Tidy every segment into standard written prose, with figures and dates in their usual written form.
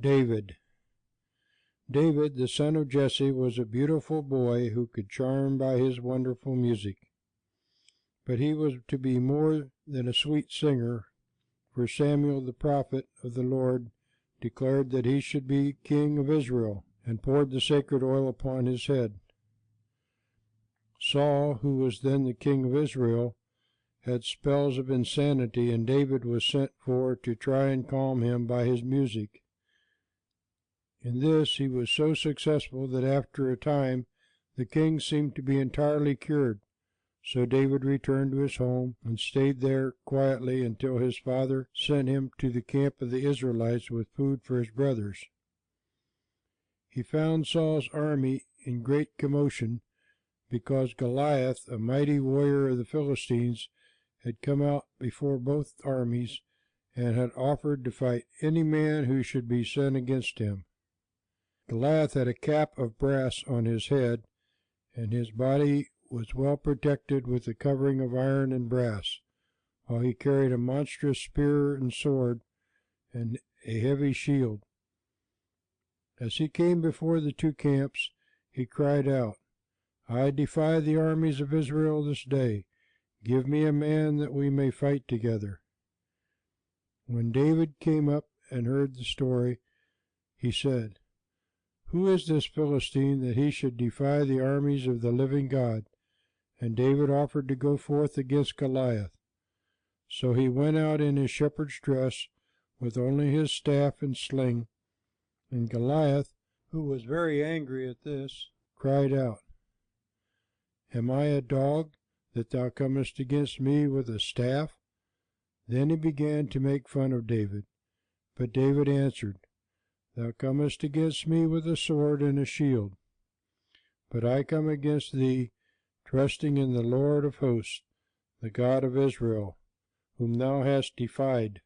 David. David, the son of Jesse, was a beautiful boy who could charm by his wonderful music. But he was to be more than a sweet singer, for Samuel, the prophet of the Lord, declared that he should be king of Israel, and poured the sacred oil upon his head. Saul, who was then the king of Israel, had spells of insanity, and David was sent for to try and calm him by his music. In this he was so successful that after a time the king seemed to be entirely cured. So David returned to his home and stayed there quietly until his father sent him to the camp of the Israelites with food for his brothers. He found Saul's army in great commotion because Goliath, a mighty warrior of the Philistines, had come out before both armies and had offered to fight any man who should be sent against him. Goliath had a cap of brass on his head, and his body was well protected with a covering of iron and brass, while he carried a monstrous spear and sword and a heavy shield. As he came before the two camps, he cried out, "I defy the armies of Israel this day. Give me a man that we may fight together." When David came up and heard the story, he said, "Who is this Philistine that he should defy the armies of the living God?" And David offered to go forth against Goliath. So he went out in his shepherd's dress, with only his staff and sling. And Goliath, who was very angry at this, cried out, "Am I a dog, that thou comest against me with a staff?" Then he began to make fun of David. But David answered, "Thou comest against me with a sword and a shield. But I come against thee, trusting in the Lord of hosts, the God of Israel, whom thou hast defied."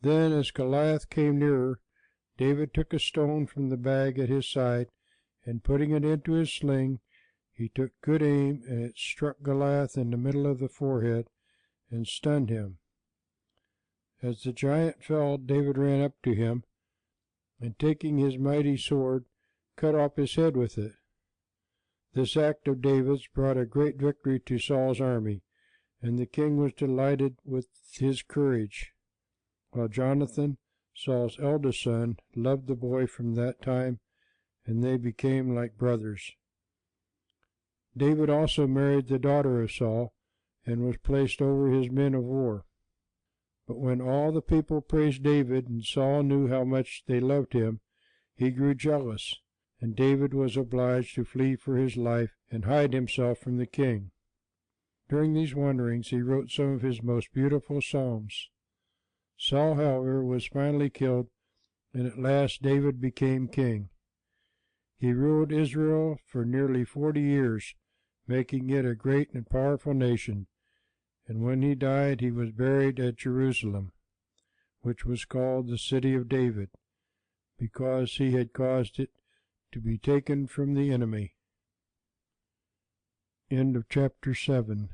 Then as Goliath came nearer, David took a stone from the bag at his side, and putting it into his sling, he took good aim, and it struck Goliath in the middle of the forehead and stunned him. As the giant fell, David ran up to him, and taking his mighty sword, cut off his head with it. This act of David's brought a great victory to Saul's army, and the king was delighted with his courage, while Jonathan, Saul's eldest son, loved the boy from that time, and they became like brothers. David also married the daughter of Saul, and was placed over his men of war. But when all the people praised David, and Saul knew how much they loved him, he grew jealous, and David was obliged to flee for his life and hide himself from the king. During these wanderings he wrote some of his most beautiful psalms. Saul, however, was finally killed, and at last David became king. He ruled Israel for nearly 40 years, making it a great and powerful nation. And when he died, he was buried at Jerusalem, which was called the City of David, because he had caused it to be taken from the enemy. End of chapter 7.